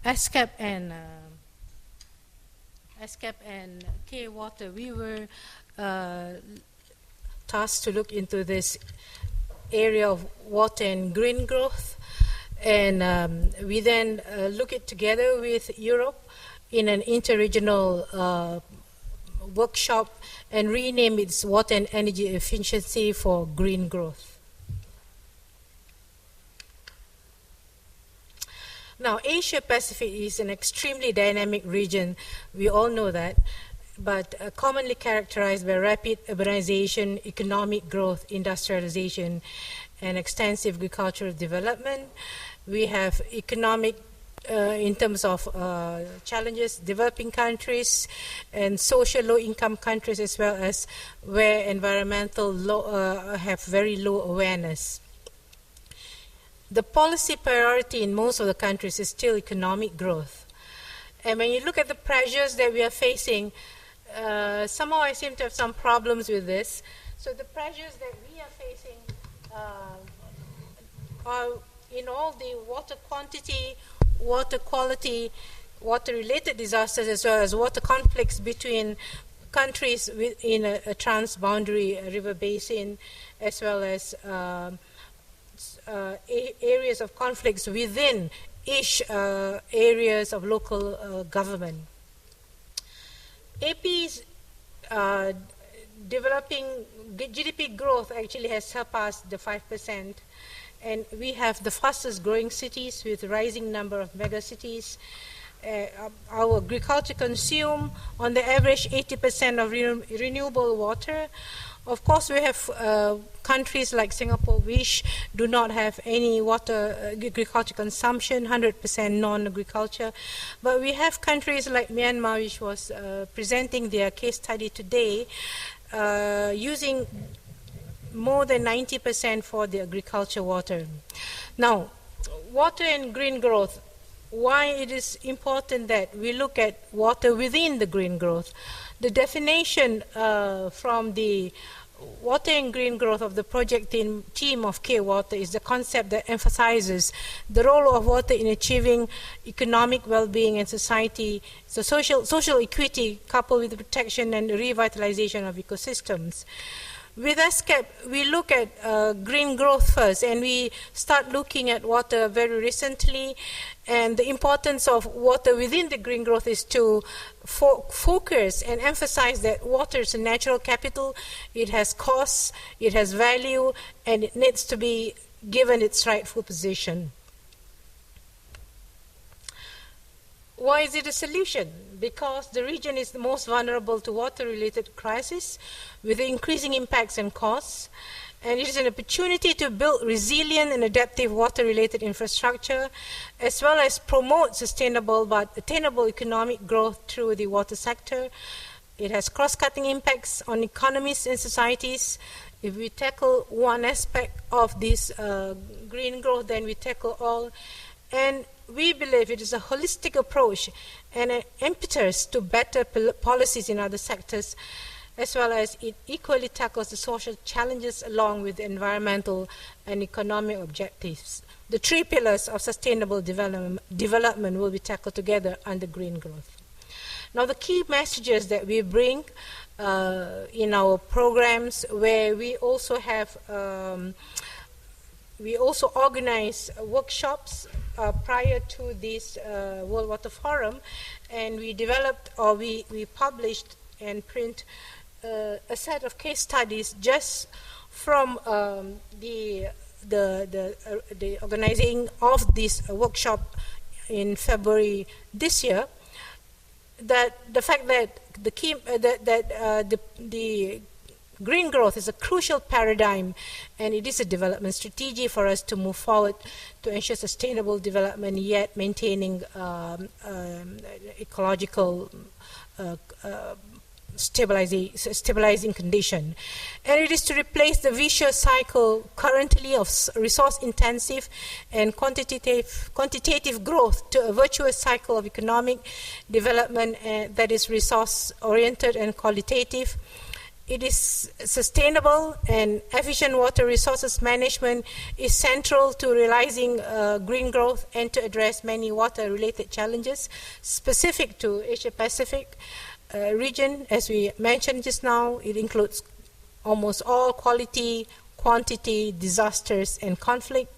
ASCAP and K-Water, we were tasked to look into this area of water and green growth, and we then look it together with Europe in an interregional workshop and rename its water and energy efficiency for green growth. Now, Asia Pacific is an extremely dynamic region, we all know that, but commonly characterized by rapid urbanization, economic growth, industrialization, and extensive agricultural development. We have economic, in terms of challenges, developing countries and social low-income countries, as well as where environmental have very low awareness. The policy priority in most of the countries is still economic growth. And when you look at the pressures that we are facing, somehow I seem to have some problems with this. So the pressures that we are facing are in all the water quantity, water quality, water-related disasters, as well as water conflicts between countries within a transboundary river basin, as well as areas of conflicts within each areas of local government. AP's developing GDP growth actually has surpassed the 5%, and we have the fastest growing cities with a rising number of megacities. Our agriculture consume on the average 80% of renewable water. Of course, we have countries like Singapore which do not have any water agriculture consumption, 100% non-agriculture. But we have countries like Myanmar, which was presenting their case study today, using more than 90% for the agriculture water. Now, water and green growth, why it is important that we look at water within the green growth. The definition from the water and green growth of the project team of K-Water is the concept that emphasizes the role of water in achieving economic well-being and society, so social equity coupled with the protection and revitalization of ecosystems. With ASCAP, we look at green growth first, and we start looking at water very recently, and the importance of water within the green growth is to focus and emphasize that water is a natural capital. It has costs, it has value, and it needs to be given its rightful position. Why is it a solution? Because the region is the most vulnerable to water-related crises with increasing impacts and costs, and it is an opportunity to build resilient and adaptive water-related infrastructure, as well as promote sustainable but attainable economic growth through the water sector. It has cross-cutting impacts on economies and societies. If we tackle one aspect of this green growth, then we tackle all. And we believe it is a holistic approach and an impetus to better policies in other sectors, as well as it equally tackles the social challenges along with the environmental and economic objectives. The three pillars of sustainable development will be tackled together under green growth. Now, the key messages that we bring in our programs, where we also have we also organize workshops prior to this World Water Forum, and we developed, or we published and print a set of case studies just from the organizing of this workshop in February this year. That the fact that the green growth is a crucial paradigm, and it is a development strategy for us to move forward to ensure sustainable development, yet maintaining ecological stabilizing condition. And it is to replace the vicious cycle currently of resource-intensive and quantitative growth to a virtuous cycle of economic development that is resource-oriented and qualitative. it is sustainable and efficient water resources management is central to realizing green growth and to address many water-related challenges specific to Asia-Pacific region. As we mentioned just now, it includes almost all quality, quantity, disasters, and conflict.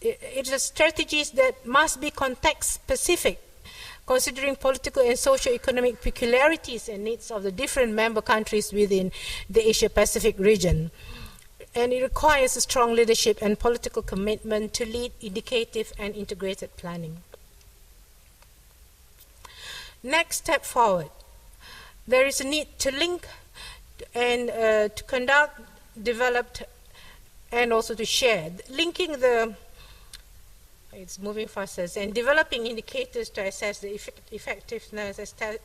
It is strategies that must be context-specific, considering political and socio-economic peculiarities and needs of the different member countries within the Asia-Pacific region. And it requires a strong leadership and political commitment to lead indicative and integrated planning. Next step forward. There is a need to link and to conduct, develop, and also to share. Linking the it's moving faster, and developing indicators to assess the effectiveness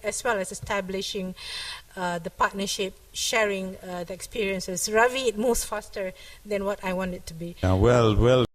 as well as establishing the partnership, sharing the experiences. Ravi, it moves faster than what I want it to be. Well.